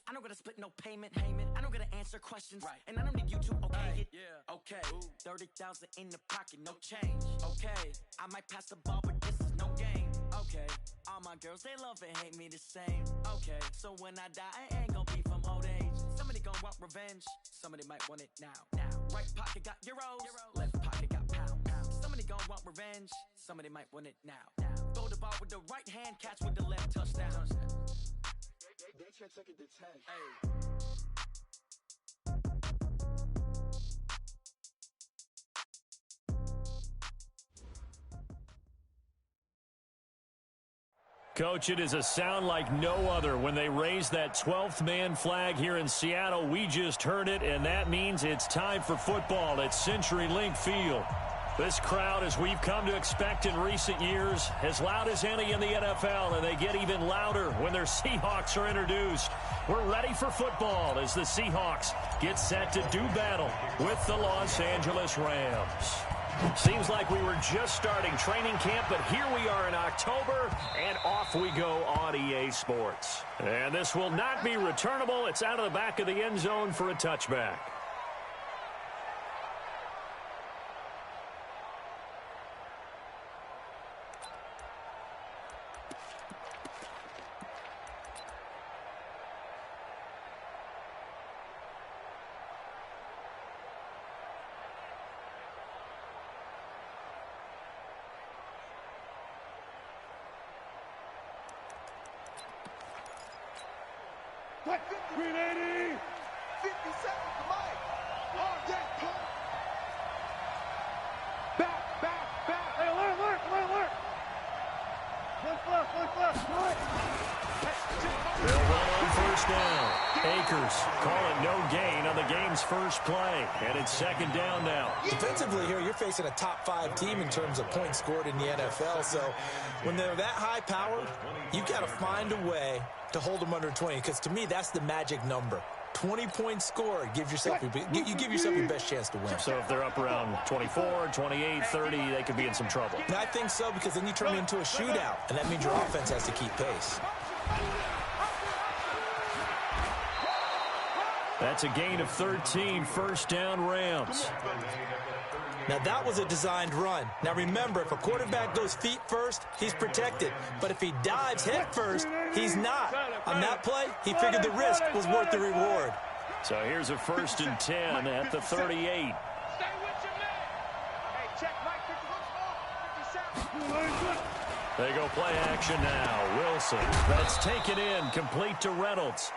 I don't gotta split no payment. I don't gotta answer questions. And I don't need you to okay it. Okay. 30,000 in the pocket, no change. Okay. I might pass the ball, but this is no game. Okay. All my girls, they love and hate me the same. Okay. So when I die, I ain't gonna be from old age. Somebody gonna want revenge. Somebody might want it now. Right pocket got euros. Left pocket got pounds. Somebody gonna want revenge. Somebody might want it now. Throw the ball with the right hand, catch with the left, touchdown. They can't take it to 10. Hey. Coach, it is a sound like no other when they raise that 12th man flag here in Seattle. We just heard it, and that means it's time for football at CenturyLink Field. This crowd, as we've come to expect in recent years, as loud as any in the NFL, and they get even louder when their Seahawks are introduced. We're ready for football as the Seahawks get set to do battle with the Los Angeles Rams. Seems like we were just starting training camp, but here we are in October, and off we go on EA Sports. And this will not be returnable. It's out of the back of the end zone for a touchback. Green 80! 50 seconds to Mike! Oh, yeah, pull! Back! Hey, alert! Look left! They'll run on first down. Akers call it no gain on the game's first play. And it's second down now. Defensively here, you're facing a top 5 team in terms of points scored in the NFL. So when they're that high powered, you've got to find a way to hold them under 20. Because to me, that's the magic number. 20 points scored, you give yourself your best chance to win. So if they're up around 24, 28, 30, they could be in some trouble. And I think so, because then you turn it into a shootout, and that means your offense has to keep pace. That's a gain of 13, first down Rams. Now, that was a designed run. Now, remember, if a quarterback goes feet first, he's protected. But if he dives head first, he's not. On that play, he figured the risk was worth the reward. So here's a 1st and 10 at the 38. They go play action now. Wilson. That's taken in, complete to Reynolds.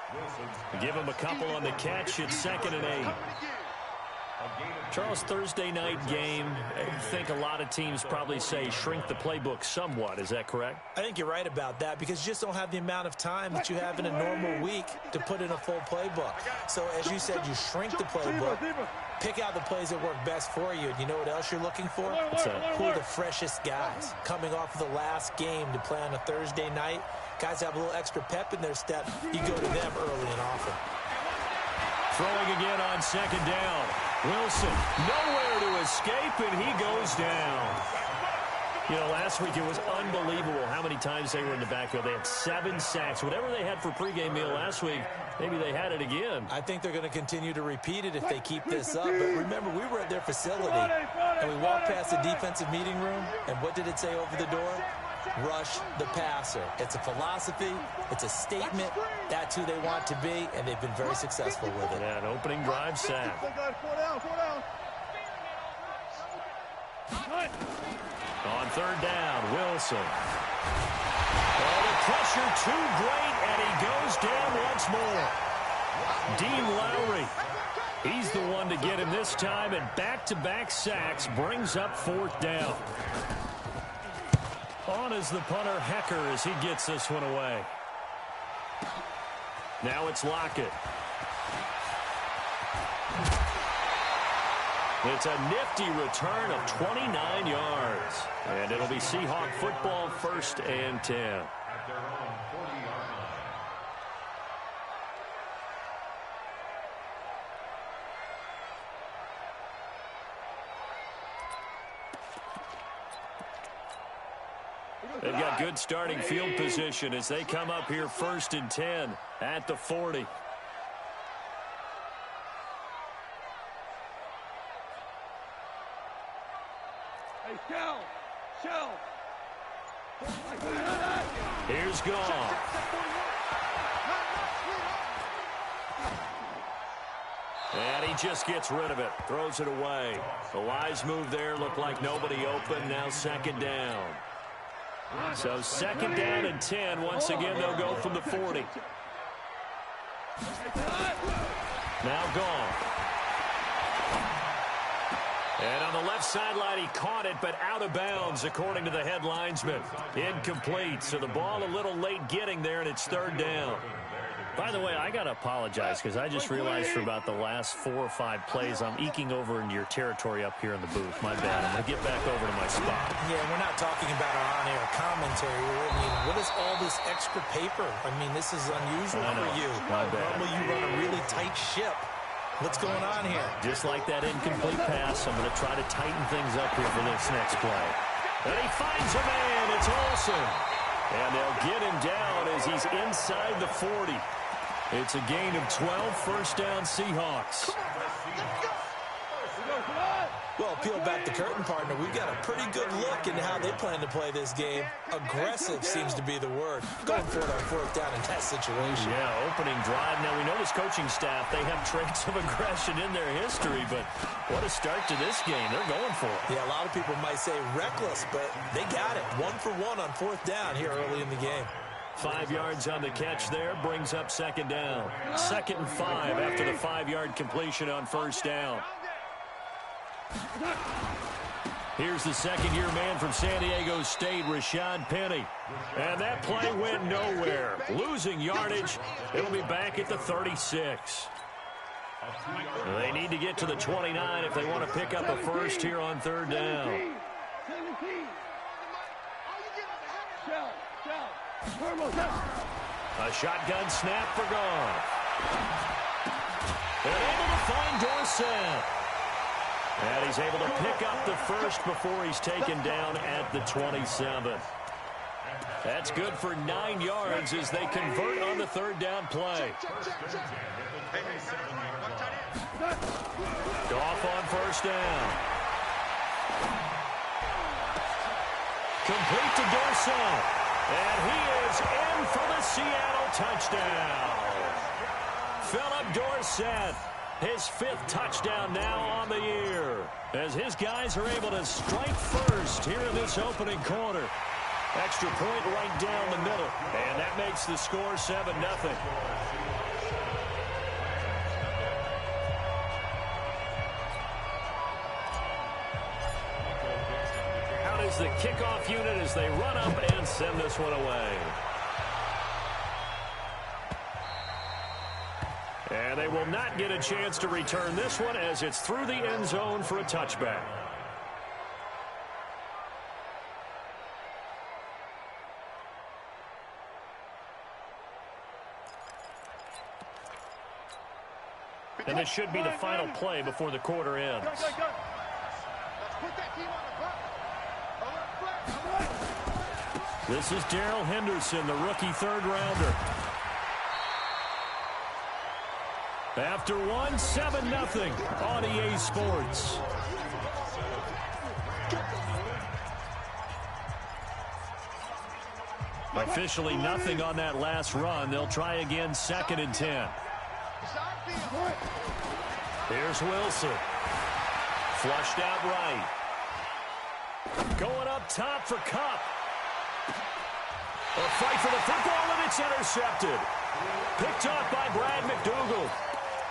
Give him a couple on the catch. It's 2nd and 8. Charles, Thursday night game, I think a lot of teams probably say shrink the playbook somewhat. Is that correct? I think you're right about that, because you just don't have the amount of time that you have in a normal week to put in a full playbook. So, as you said, you shrink the playbook, pick out the plays that work best for you. And you know what else you're looking for? Who are the freshest guys coming off of the last game to play on a Thursday night? Guys have a little extra pep in their step. You go to them early and often. Throwing again on 2nd down. Wilson, nowhere to escape, and he goes down. You know, last week it was unbelievable how many times they were in the backfield. They had 7 sacks. Whatever they had for pregame meal last week, maybe they had it again. I think they're going to continue to repeat it if they keep this up. But remember, we were at their facility, and we walked past the defensive meeting room, and what did it say over the door? Rush the passer. It's a philosophy. It's a statement. That's who they want to be, and they've been very successful with it. Yeah, an opening drive sack. On 3rd down, Wilson. Oh, the pressure too great, and he goes down once more. Dean Lowry. He's the one to get him this time, and back-to-back sacks brings up 4th down. On is the punter, Hecker, as he gets this one away. Now it's Lockett. It's a nifty return of 29 yards. And it'll be Seahawk football, 1st and 10. They've got good starting field position as they come up here 1st and 10 at the 40. Hey, Shell. Here's Gone. And he just gets rid of it, throws it away. The wise move there, looked like nobody open, now 2nd down. So 2nd down and 10. Once again, they'll go from the 40. Now Gone. And on the left sideline, he caught it, but out of bounds, according to the head linesman. Incomplete, so the ball a little late getting there, and it's 3rd down. By the way, I got to apologize because I just realized for about the last 4 or 5 plays, I'm eking over into your territory up here in the booth. My bad. I'm going to get back over to my spot. Yeah, we're not talking about our on-air commentary. I mean, what is all this extra paper? I mean, this is unusual for you. My bad. Normally you run a really tight ship. What's going on here? Just like that incomplete pass, I'm going to try to tighten things up here for this next play. And he finds a man. It's Olsen. And they'll get him down as he's inside the 40. It's a gain of 12, 1st down Seahawks. Well, peel back the curtain, partner. We've got a pretty good look into how they plan to play this game. Aggressive seems to be the word. Going for it on 4th down in that situation. Yeah, opening drive. Now, we know this coaching staff, they have traits of aggression in their history, but what a start to this game. They're going for it. Yeah, a lot of people might say reckless, but they got it. 1 for 1 on 4th down here early in the game. 5 yards on the catch there, brings up 2nd down. 2nd and 5 after the 5-yard completion on 1st down. Here's the 2nd-year man from San Diego State, Rashad Penny. And that play went nowhere. Losing yardage. It'll be back at the 36. They need to get to the 29 if they want to pick up a first here on 3rd down. A shotgun snap for Gone. And able to find Dorsett. And he's able to pick up the first before he's taken down at the 27. That's good for 9 yards as they convert on the 3rd down play. Goff on 1st down. Complete to Dorsett. And he is in for the Seattle touchdown. Philip Dorsett, his 5th touchdown now on the year, as his guys are able to strike first here in this opening quarter. Extra point right down the middle, and that makes the score 7-0. Out is the kickoff unit as they run up and send this one away. And they will not get a chance to return this one as it's through the end zone for a touchback. And this should be the final play before the quarter ends. This is Darrell Henderson, the rookie 3rd-rounder. After 7-0 on EA Sports. Officially nothing on that last run. They'll try again 2nd and 10. Here's Wilson. Flushed out right. Going up top for Kupp. A fight for the football, and it's intercepted. Picked off by Brad McDougal.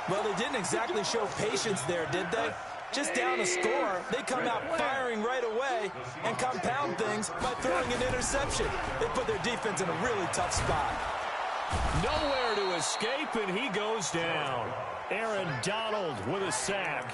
Well, they didn't exactly show patience there, did they? Just down a score, they come out firing right away and compound things by throwing an interception. They put their defense in a really tough spot. Nowhere to escape, and he goes down. Aaron Donald with a sack.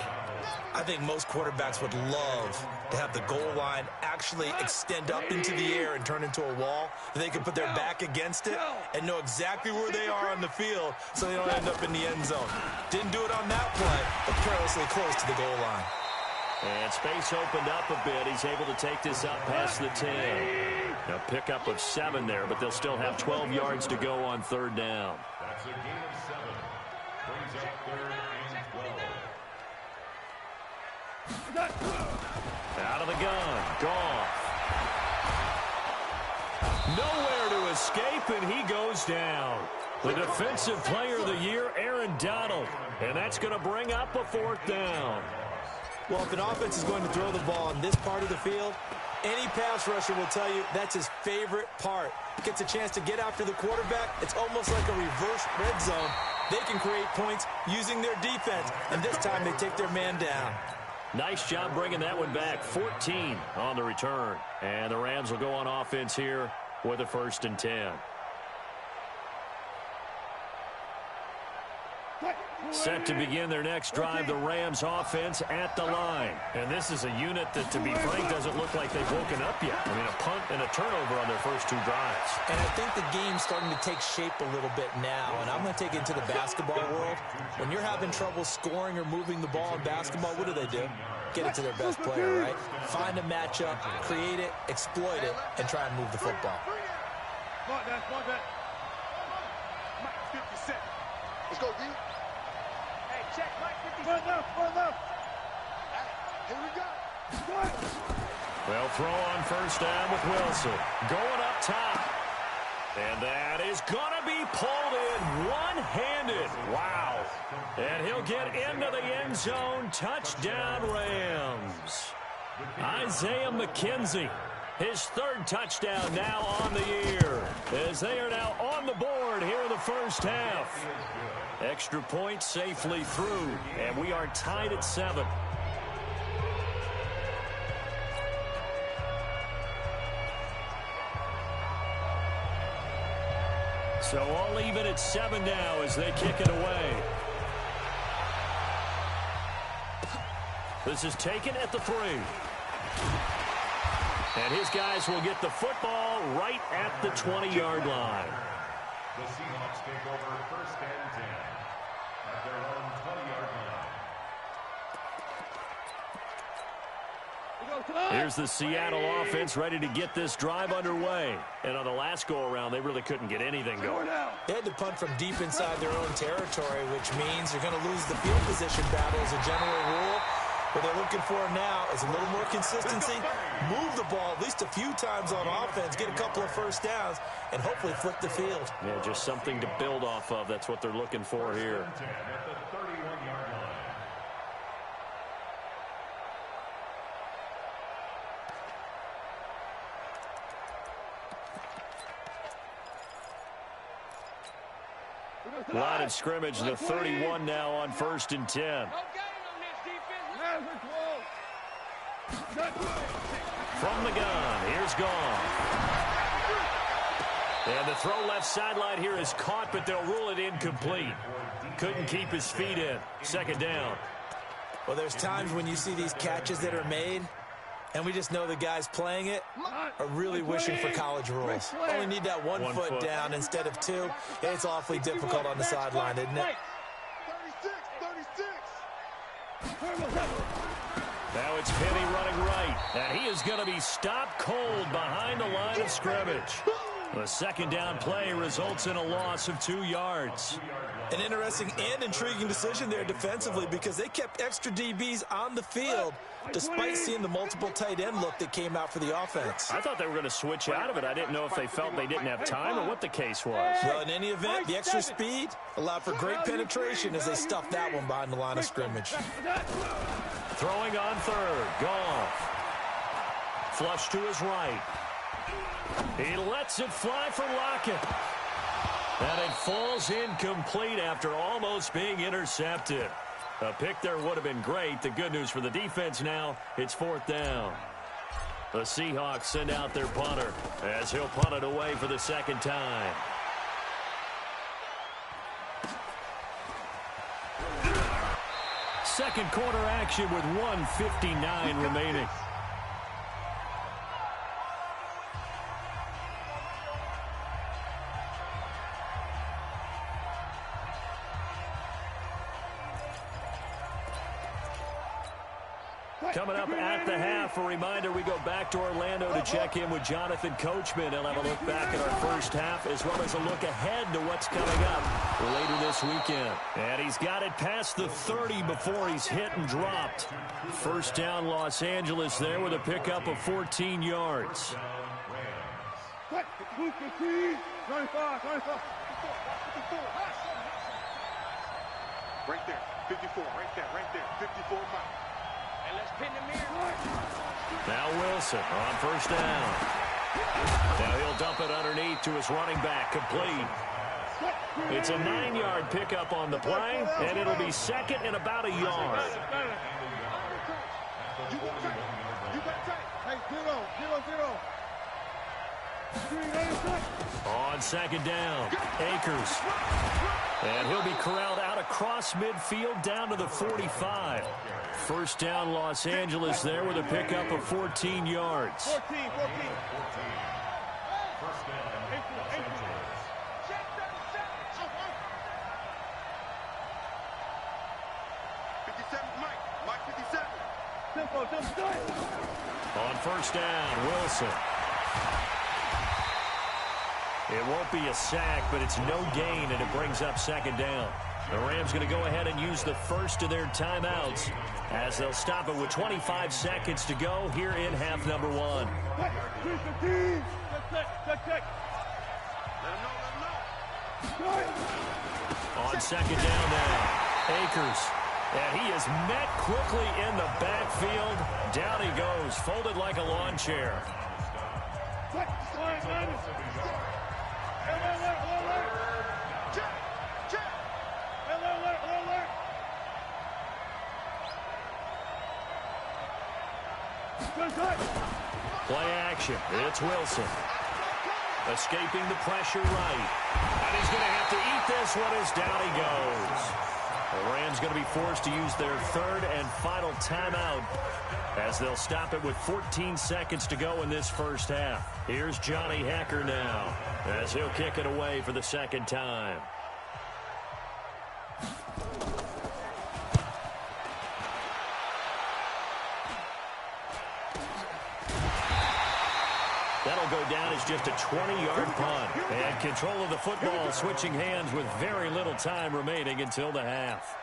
I think most quarterbacks would love to have the goal line actually extend up into the air and turn into a wall. They can put their back against it and know exactly where they are on the field so they don't end up in the end zone. Didn't do it on that play, but perilously close to the goal line. And space opened up a bit. He's able to take this up past the 10. A pickup of 7 there, but they'll still have 12 yards to go on third down. That's a gain of 7. Brings up third and 12. Out of the gun. Goff. Nowhere to escape, and he goes down. The defensive player of the year, Aaron Donald. And that's going to bring up a fourth down. Well, if an offense is going to throw the ball on this part of the field, any pass rusher will tell you that's his favorite part. Gets a chance to get after the quarterback. It's almost like a reverse red zone. They can create points using their defense, and this time they take their man down. Nice job bringing that one back. 14 on the return. And the Rams will go on offense here with a 1st and 10. Set to begin their next drive, the Rams offense at the line. And this is a unit that, to be frank, doesn't look like they've woken up yet. I mean, a punt and a turnover on their first 2 drives. And I think the game's starting to take shape a little bit now. And I'm going to take it into the basketball world. When you're having trouble scoring or moving the ball in basketball, what do? Get it to their best player, right? Find a matchup, create it, exploit it, and try and move the football. Let's go, D. Check, Mike, 50. Run up. Here we go. They'll throw on first down with Wilson. Going up top. And that is going to be pulled in one-handed. Wow. And he'll get into the end zone. Touchdown, Rams. Isaiah McKenzie, his 3rd touchdown now on the year, as they are now on the board here in the first half. Extra point safely through, and we are tied at 7. So all even at 7 now as they kick it away. This is taken at the 3. And his guys will get the football right at the 20-yard line. The Seahawks take over 1st and 10 at their own 20-yard line. Here's the Seattle offense ready to get this drive underway. And on the last go-around, they really couldn't get anything going. They had to punt from deep inside their own territory, which means you're going to lose the field position battle as a general rule. What they're looking for now is a little more consistency, move the ball at least a few times on offense, get a couple of first downs, and hopefully flip the field. Yeah, just something to build off of. That's what they're looking for here. At the 31-yard line. Line of scrimmage, the 31 now on 1st and 10. From the gun, here's Goff. And the throw left sideline here is caught, but they'll rule it incomplete. Couldn't keep his feet in. 2nd down. Well, there's times when you see these catches that are made, and we just know the guys playing it are really wishing for college rules. Only need that one foot down instead of 2. It's awfully difficult on the sideline, isn't it? 36. Now it's Penny running right, and he is going to be stopped cold behind the line of scrimmage. The 2nd down play results in a loss of 2 yards. An interesting and intriguing decision there defensively because they kept extra DBs on the field despite seeing the multiple tight end look that came out for the offense. I thought they were going to switch out of it. I didn't know if they felt they didn't have time or what the case was. Well, in any event, the extra speed allowed for great penetration as they stuffed that one behind the line of scrimmage. Throwing on 3rd, Goff. Flush to his right. He lets it fly for Lockett. And it falls incomplete after almost being intercepted. A pick there would have been great. The good news for the defense now, it's 4th down. The Seahawks send out their punter as he'll punt it away for the 2nd time. Second quarter action with 1:59 remaining. Coming up at the half, a reminder, we go back to Orlando to check in with Jonathan Coachman. He'll have a look back at our first half as well as a look ahead to what's coming up later this weekend. And he's got it past the 30 before he's hit and dropped. First down, Los Angeles there with a pickup of 14 yards. 95. Right there, 54, right there, 54 Mike. And let's pin the mirror. Now Wilson on first down. Now he'll dump it underneath to his running back, complete. It's a 9-yard pickup on the play, and it'll be second and about a yard. You got tight. Hey, 0. On second down, Akers. And he'll be corralled out across midfield down to the 45. First down, Los Angeles there with a pickup of 14 yards. 14. First down, Los Angeles. Check 57, Mike 57. Tempo. On first down, Wilson. It won't be a sack, but it's no gain, and it brings up second down. The Rams going to go ahead and use the first of their timeouts as they'll stop it with 25 seconds to go here in half number 1. Check. Let him know. On second down now, Akers. And he is met quickly in the backfield. Down he goes, folded like a lawn chair. Play action. It's Wilson. Escaping the pressure right. And he's going to have to eat this one as down he goes. The Rams going to be forced to use their third and final timeout as they'll stop it with 14 seconds to go in this first half. Here's Johnny Hekker now as he'll kick it away for the second time. That'll go down as just a 20-yard punt. And control of the football switching hands with very little time remaining until the half.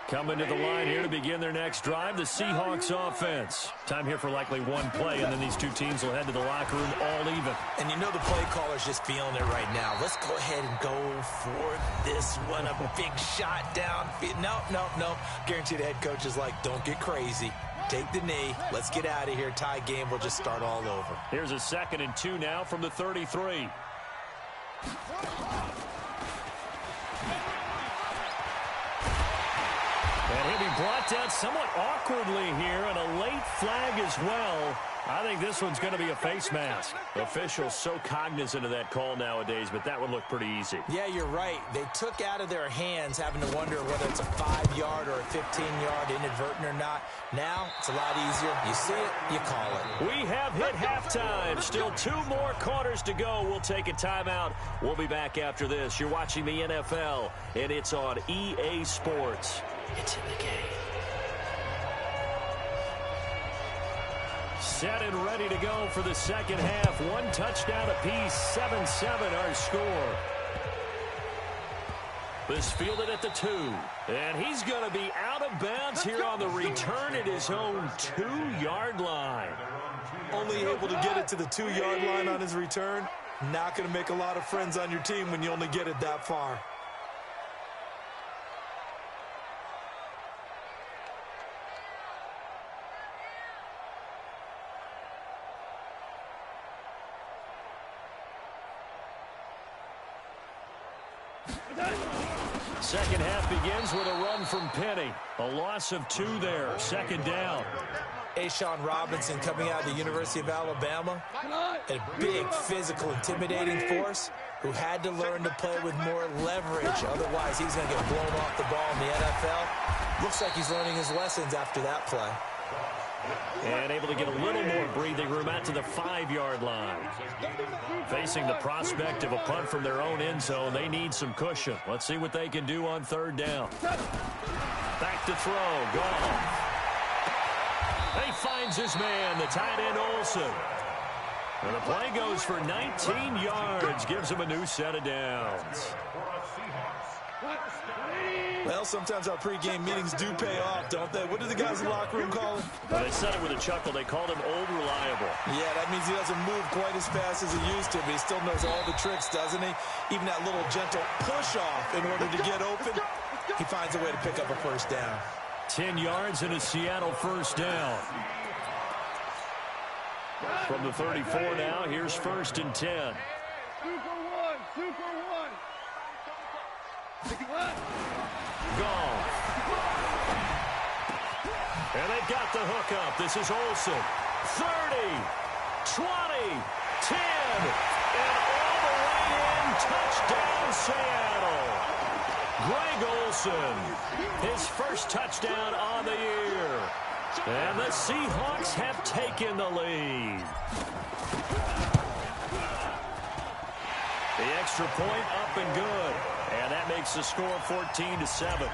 Coming to the line here to begin their next drive, the Seahawks offense. Time here for likely one play, and then these two teams will head to the locker room all even. And you know the play caller's just feeling it right now. Let's go ahead and go for this one. A big shot down. No. Guarantee the head coach is like, don't get crazy. Take the knee. Let's get out of here. Tie game. We'll just start all over. Here's a 2nd and 2 now from the 33. And he'll be brought down somewhat awkwardly here, and a late flag as well. I think this one's going to be a face mask. Officials so cognizant of that call nowadays, but that would look pretty easy. Yeah, you're right. They took out of their hands having to wonder whether it's a 5-yard or a 15-yard inadvertent or not. Now, it's a lot easier. You see it, you call it. We have hit halftime. Still 2 more quarters to go. We'll take a timeout. We'll be back after this. You're watching the NFL, and it's on EA Sports. It's in the game. Set and ready to go for the second half. 1 touchdown apiece, 7-7 our score. This fielded at the 2. And he's going to be out of bounds here on the return at his own 2-yard line. Only able to get it to the 2-yard line on his return. Not going to make a lot of friends on your team when you only get it that far. Second half begins with a run from Penny. A loss of 2 there. Second down. Ashawn Robinson coming out of the University of Alabama. A big, physical, intimidating force who had to learn to play with more leverage. Otherwise, he's going to get blown off the ball in the NFL. Looks like he's learning his lessons after that play. And able to get a little more breathing room out to the 5-yard line. Facing the prospect of a punt from their own end zone, they need some cushion. Let's see what they can do on 3rd down. Back to throw. Goff. He finds his man, the tight end Olsen. And the play goes for 19 yards. Gives him a new set of downs. Well, sometimes our pregame meetings do pay off, don't they? What do the guys in the locker room call him? Well, they said it with a chuckle. They called him old reliable. Yeah, that means he doesn't move quite as fast as he used to, but he still knows all the tricks, doesn't he? Even that little gentle push-off in order to get open, he finds a way to pick up a 1st down. 10 yards and a Seattle 1st down. From the 34 now, here's 1st and 10. Super one. Goff. And they've got the hook up. This is Olsen. 30, 20, 10, and all the way in. Touchdown, Seattle. Greg Olsen, his first touchdown on the year. And the Seahawks have taken the lead. The extra point up and good. And that makes the score 14-7.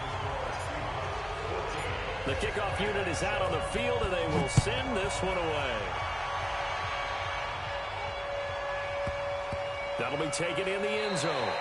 The kickoff unit is out on the field, and they will send this one away. That'll be taken in the end zone.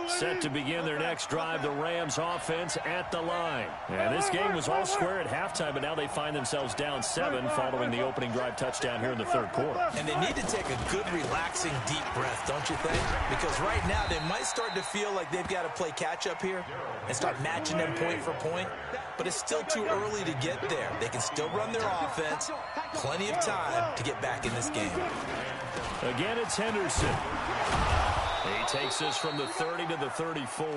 Set to begin their next drive, the Rams offense at the line. And this game was all square at halftime, but now they find themselves down 7 following the opening drive touchdown here in the 3rd quarter. And they need to take a good, relaxing, deep breath, don't you think? Because right now they might start to feel like they've got to play catch-up here and start matching them point for point. But it's still too early to get there. They can still run their offense. Plenty of time to get back in this game. Again, it's Henderson. He takes this from the 30 to the 34.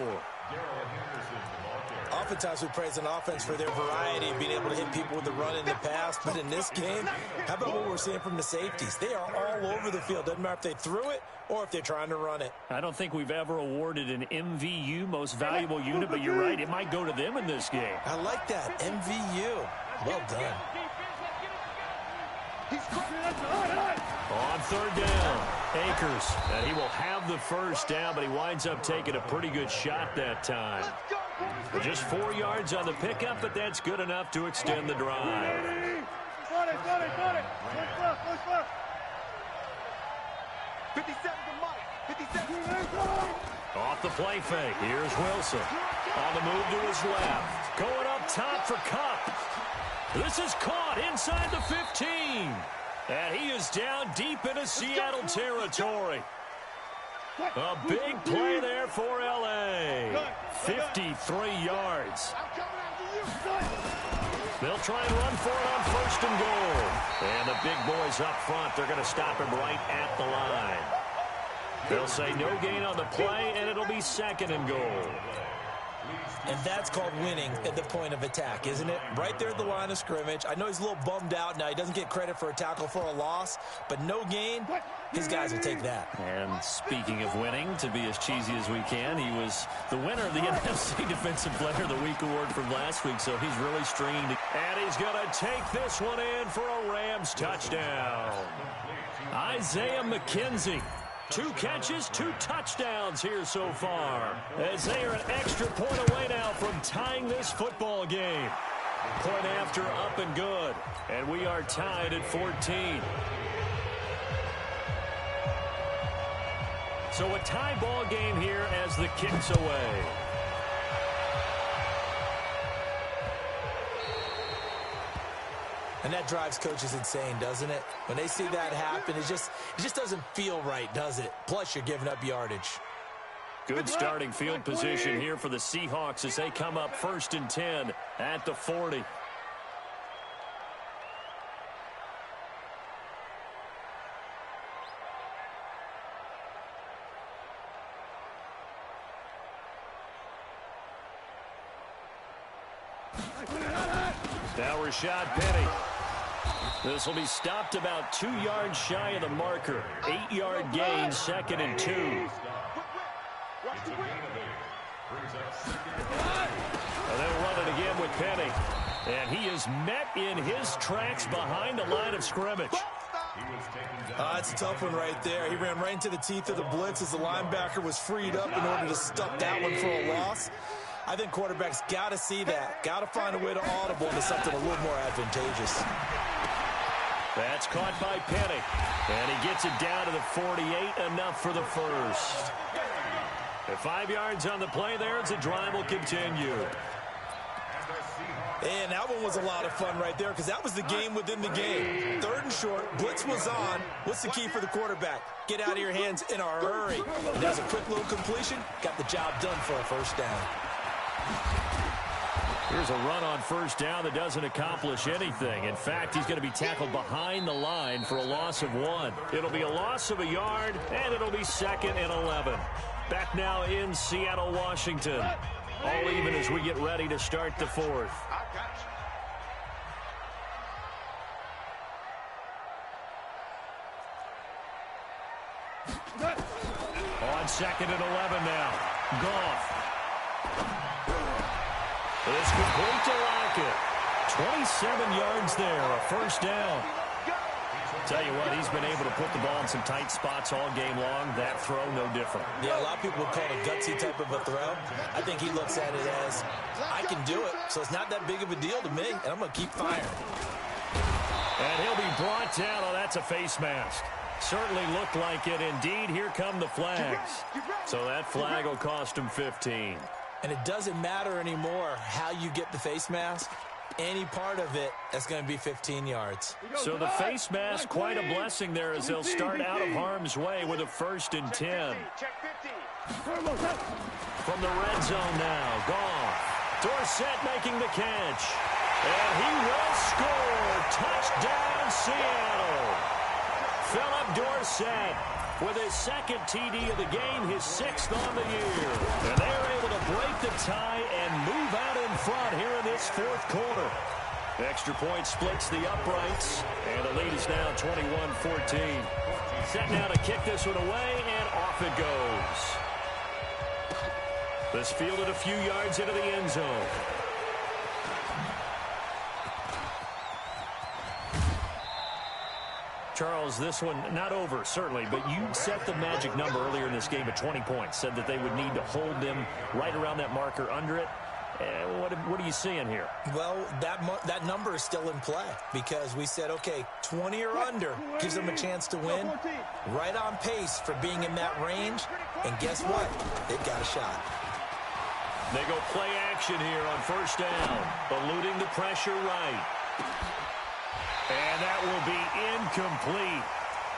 Oftentimes we praise an offense for their variety of being able to hit people with the run in the pass. But in this game, how about what we're seeing from the safeties? They are all over the field. Doesn't matter if they threw it or if they're trying to run it. I don't think we've ever awarded an MVU, most valuable unit, but you're right. It might go to them in this game. I like that. MVU. Well done. On 3rd down, Akers, and he will have the 1st down, but he winds up taking a pretty good shot that time. Just 4 yards on the pickup, but that's good enough to extend the drive. Got it. 57 to Mike. 57. Off the play fake, here's Wilson. On the move to his left. Going up top for Kupp. This is caught inside the 15. And he is down deep into Seattle territory. A big play there for L.A. 53 yards. They'll try and run for it on 1st and goal. And the big boys up front, they're going to stop him right at the line. They'll say no gain on the play, and it'll be 2nd and goal. And that's called winning at the point of attack, isn't it? Right there at the line of scrimmage. I know he's a little bummed out now. He doesn't get credit for a tackle for a loss, but no gain, his guys will take that. And speaking of winning, to be as cheesy as we can, he was the winner of the NFC Defensive Player of the Week award from last week, so he's really stringing. And he's going to take this one in for a Rams touchdown. Isaiah McKenzie. 2 catches, 2 touchdowns here so far, as they are an extra point away now from tying this football game. Point after up and good, and we are tied at 14. So a tie ball game here as the kick's away. And that drives coaches insane, doesn't it? When they see that happen, it just doesn't feel right, does it? Plus, you're giving up yardage. Good starting field position here for the Seahawks as they come up 1st and 10 at the 40. Now Rashad Penny. This will be stopped about 2 yards shy of the marker. 8-yard gain, 2nd and 2. And they'll run it again with Penny. And he is met in his tracks behind the line of scrimmage. That's a tough one right there. He ran right into the teeth of the blitz as the linebacker was freed up in order to stuff that one for a loss. I think quarterbacks got to see that. Got to find a way to audible into something a little more advantageous. That's caught by Penny. And he gets it down to the 48, enough for the first. At 5 yards on the play there as the drive will continue. And that one was a lot of fun right there because that was the game within the game. 3rd and short, blitz was on. What's the key for the quarterback? Get out of your hands in a hurry. And there's a quick little completion. Got the job done for a first down. Here's a run on first down that doesn't accomplish anything. In fact, he's going to be tackled behind the line for a loss of 1. It'll be a loss of a yard, and it'll be 2nd and 11. Back now in Seattle, Washington. All even as we get ready to start the 4th. On 2nd and 11 now. Goff. It's complete to Lockett. 27 yards there, a first down. Tell you what, he's been able to put the ball in some tight spots all game long. That throw, no different. Yeah, a lot of people would call it a gutsy type of a throw. I think he looks at it as, I can do it, so it's not that big of a deal to me, and I'm going to keep firing. And he'll be brought down. Oh, that's a face mask. Certainly looked like it. Indeed, here come the flags. So that flag will cost him 15. And it doesn't matter anymore how you get the face mask. Any part of it, that's going to be 15 yards. So the face mask, quite a blessing there as they'll start out of harm's way with a 1st and 10. From the red zone now, Goff. Dorsett making the catch. And he will score. Touchdown, Seattle. Philip Dorsett with his 2nd TD of the game, his 6th on the year. And they're able to break the tie and move out in front here in this 4th quarter. Extra point splits the uprights, and the lead is now 21-14. Set now to kick this one away, and off it goes. This fielded a few yards into the end zone. Charles, this one not over, certainly, but you set the magic number earlier in this game at 20 points. Said that they would need to hold them right around that marker under it. What are you seeing here? Well, that number is still in play because we said, okay, 20 or under gives them a chance to win. Right on pace for being in that range. And guess what? They've got a shot. They go play action here on first down, eluding the pressure right. And that will be incomplete.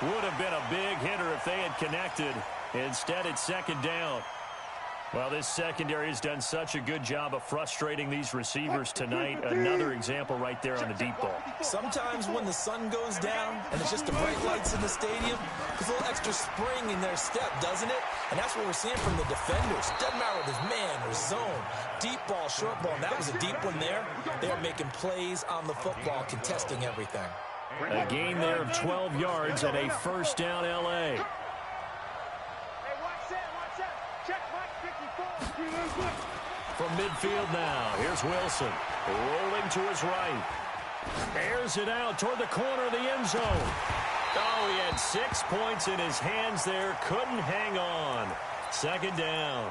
Would have been a big hitter if they had connected. Instead, it's 2nd down. Well, this secondary has done such a good job of frustrating these receivers tonight. Another example right there on the deep ball. Sometimes when the sun goes down and it's just the bright lights in the stadium, there's a little extra spring in their step, doesn't it? And that's what we're seeing from the defenders. Doesn't matter whether it's man or zone, deep ball, short ball. And that was a deep one there. They're making plays on the football, contesting everything. A gain there of 12 yards and a first down L.A. From midfield now, here's Wilson. Rolling to his right. Airs it out toward the corner of the end zone. Oh, he had 6 points in his hands there. Couldn't hang on. 2nd down.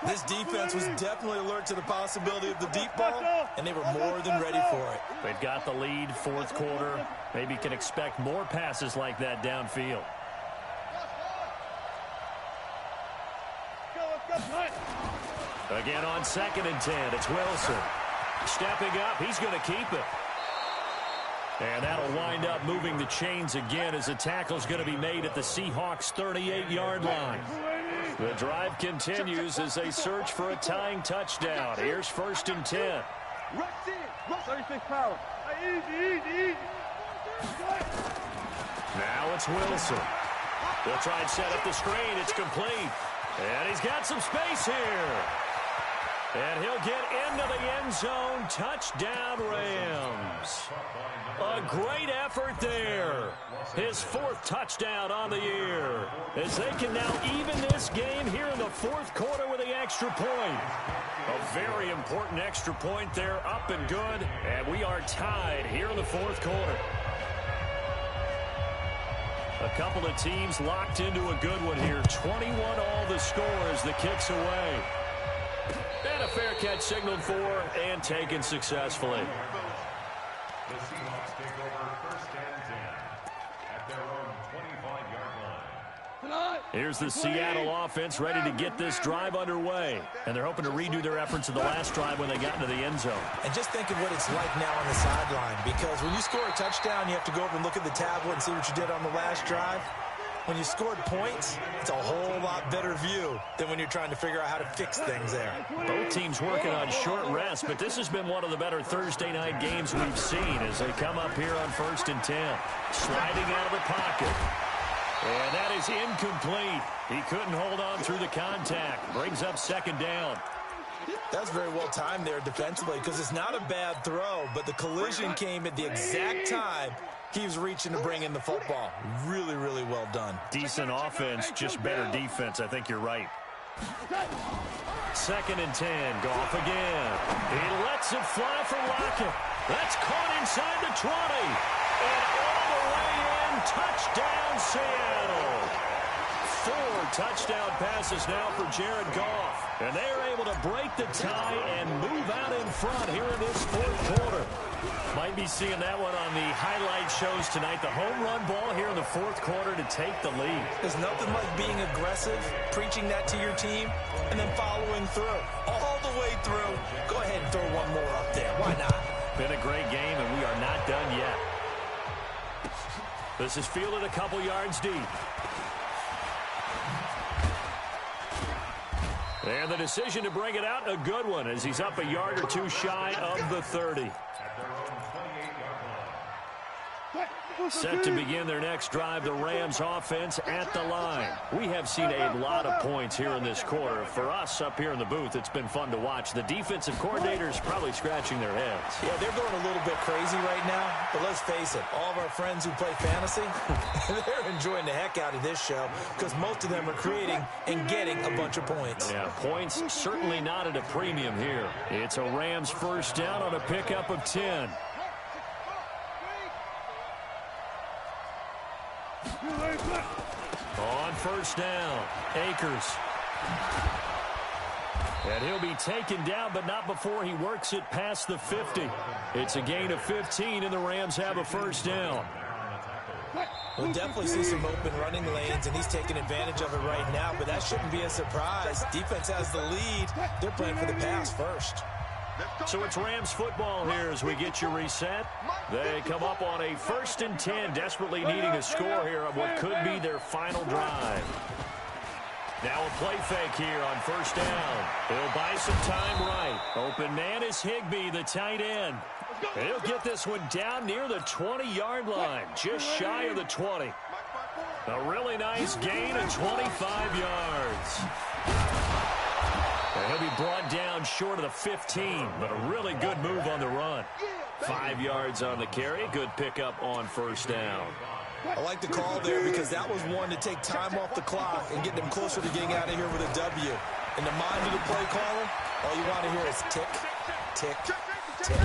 This defense was definitely alert to the possibility of the deep ball, and they were more than ready for it. They've got the lead, 4th quarter. Maybe can expect more passes like that downfield. Again on 2nd and 10, it's Wilson. Stepping up, he's going to keep it. And that'll wind up moving the chains again as the tackle's going to be made at the Seahawks' 38-yard line. The drive continues as they search for a tying touchdown. Here's 1st and 10. Now it's Wilson. They'll try and set up the screen. It's complete. And he's got some space here. And he'll get into the end zone. Touchdown, Rams. A great effort there. His 4th touchdown on the year. As they can now even this game here in the 4th quarter with the extra point. A very important extra point there, up and good. And we are tied here in the 4th quarter. A couple of teams locked into a good one here. 21 all the score as the kick's away. And a fair catch signaled for and taken successfully. The Seahawks take over 1st and 10 at their own 25-yard line. Here's the Seattle offense ready to get this drive underway. And they're hoping to redo their efforts in the last drive when they got into the end zone. And just think of what it's like now on the sideline, because when you score a touchdown, you have to go over and look at the tablet and see what you did on the last drive. When you scored points, it's a whole lot better view than when you're trying to figure out how to fix things there. Both teams working on short rest, but this has been one of the better Thursday night games we've seen as they come up here on 1st and 10. Sliding out of the pocket. And that is incomplete. He couldn't hold on through the contact. Brings up 2nd down. That's very well timed there defensively, because it's not a bad throw, but the collision came at the exact time he was reaching to bring in the football. Really, really well done. Decent offense, just better defense. I think you're right. 2nd and 10. Goff again. He lets it fly for Lockett. That's caught inside the 20. And all the way in. Touchdown, Seattle. 4 touchdown passes now for Jared Goff. And they are able to break the tie and move out in front here in this 4th quarter. Might be seeing that one on the highlight shows tonight. The home run ball here in the 4th quarter to take the lead. There's nothing like being aggressive, preaching that to your team, and then following through. All the way through. Go ahead and throw one more up there. Why not? Been a great game, and we are not done yet. This is fielded a couple yards deep. And the decision to bring it out, a good one, as he's up a yard or two shy of the 30. Set to begin their next drive, the Rams offense at the line. We have seen a lot of points here in this quarter. For us up here in the booth, it's been fun to watch. The defensive coordinators probably scratching their heads. Yeah, they're going a little bit crazy right now, but let's face it, all of our friends who play fantasy, they're enjoying the heck out of this show because most of them are creating and getting a bunch of points. Yeah, points certainly not at a premium here. It's a Rams 1st down on a pickup of 10. On 1st down, Akers. And he'll be taken down, but not before he works it past the 50. It's a gain of 15, and the Rams have a 1st down. We'll definitely see some open running lanes, and he's taking advantage of it right now, but that shouldn't be a surprise. Defense has the lead. They're playing for the pass first. So it's Rams football here as we get you reset. They come up on a 1st and 10, desperately needing a score here on what could be their final drive. Now a play fake here on 1st down. He'll buy some time right. Open man is Higbee, the tight end. And he'll get this one down near the 20-yard line, just shy of the 20. A really nice gain of 25 yards. And he'll be brought down short of the 15, but a really good move on the run. 5 yards on the carry. Good pickup on 1st down. I like the call there because that was one to take time off the clock and get them closer to getting out of here with a W. In the mind of the play caller, all you want to hear is tick, tick, tick.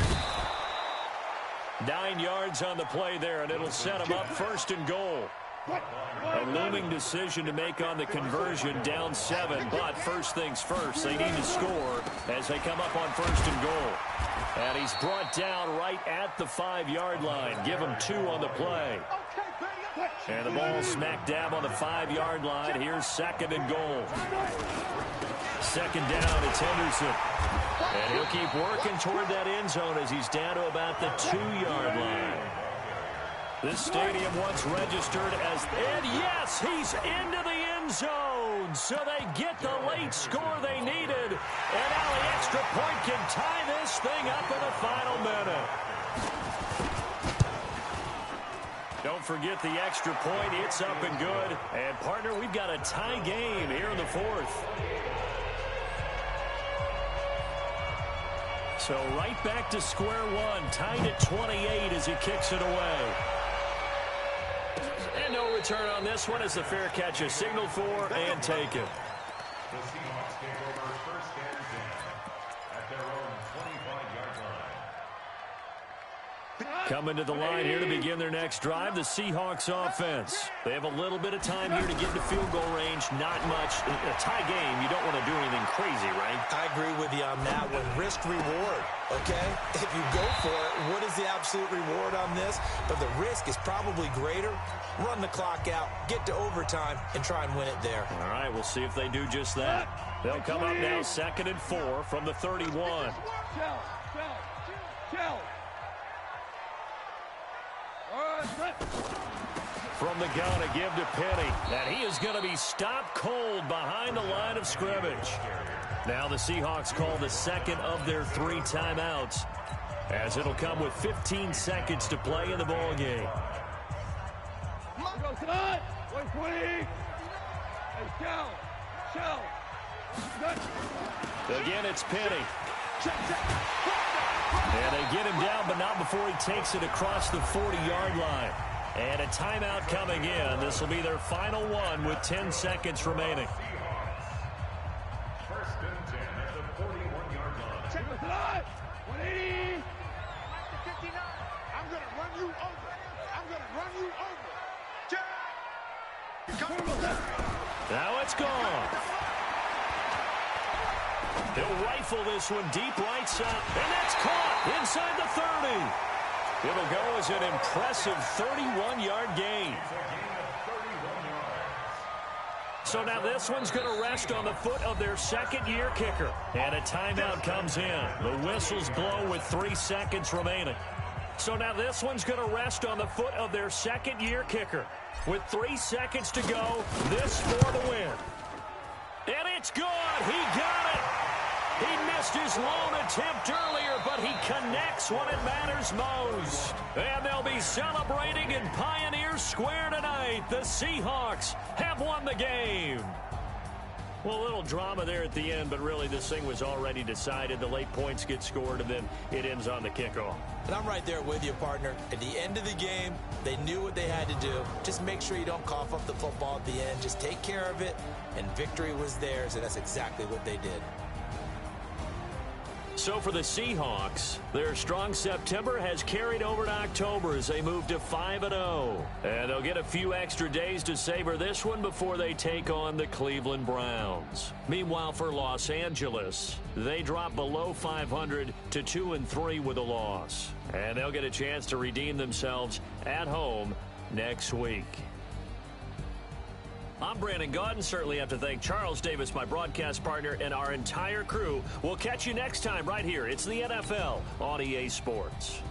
9 yards on the play there, and it'll set them up 1st and goal. A looming decision to make on the conversion, down 7, but first things first, they need to score as they come up on 1st and goal. And he's brought down right at the 5-yard line. Give him 2 on the play. And the ball smack dab on the 5-yard line. Here's 2nd and goal. 2nd down, it's Henderson. And he'll keep working toward that end zone as he's down to about the 2-yard line. This stadium once registered as, and yes, he's into the end zone. So they get the late score they needed. And now the extra point can tie this thing up in the final minute. Don't forget the extra point. It's up and good. And, partner, we've got a tie game here in the 4th. So right back to square one, tied at 28 as he kicks it away. And no return on this one as the fair catch is signaled for and taken. The Seahawks take over first and 10 at their own 25-yard line. Coming to the line here to begin their next drive, the Seahawks offense. They have a little bit of time here to get into field goal range. Not much. A tie game, you don't want to do anything crazy, right? I agree with you on that one. Risk-reward, okay? If you go for it, what is the absolute reward on this? But the risk is probably greater. Run the clock out, get to overtime, and try and win it there. All right, we'll see if they do just that. They'll come up now 2nd and 4 from the 31. From the gun, a give to Penny. And he is going to be stopped cold behind the line of scrimmage. Now the Seahawks call the second of their 3 timeouts, as it'll come with 15 seconds to play in the ball game. Again, it's Penny. And they get him down, but not before he takes it across the 40-yard line. And a timeout coming in. This will be their final one with 10 seconds remaining. First and 10 at the 41-yard line. Check the line. 180. I'm going to run you over. I'm going to run you over. Now it's gone. He'll rifle this one deep right side. And that's caught inside the 30. It'll go as an impressive 31-yard gain. So now this one's going to rest on the foot of their second-year kicker. And a timeout comes in. The whistles blow with 3 seconds remaining. So now this one's going to rest on the foot of their second-year kicker. With 3 seconds to go, this for the win. And it's good. He got it. He missed his lone attempt earlier, but he connects when it matters most. And they'll be celebrating in Pioneer Square tonight. The Seahawks have won the game. Well, a little drama there at the end, but really this thing was already decided. The late points get scored, and then it ends on the kickoff. And I'm right there with you, partner. At the end of the game, they knew what they had to do. Just make sure you don't cough up the football at the end. Just take care of it, and victory was theirs, and that's exactly what they did. So for the Seahawks, their strong September has carried over to October as they move to 5-0. And they'll get a few extra days to savor this one before they take on the Cleveland Browns. Meanwhile, for Los Angeles, they drop below 500 to 2-3 with a loss. And they'll get a chance to redeem themselves at home next week. I'm Brandon Gaudin. Certainly have to thank Charles Davis, my broadcast partner, and our entire crew. We'll catch you next time right here. It's the NFL on EA Sports.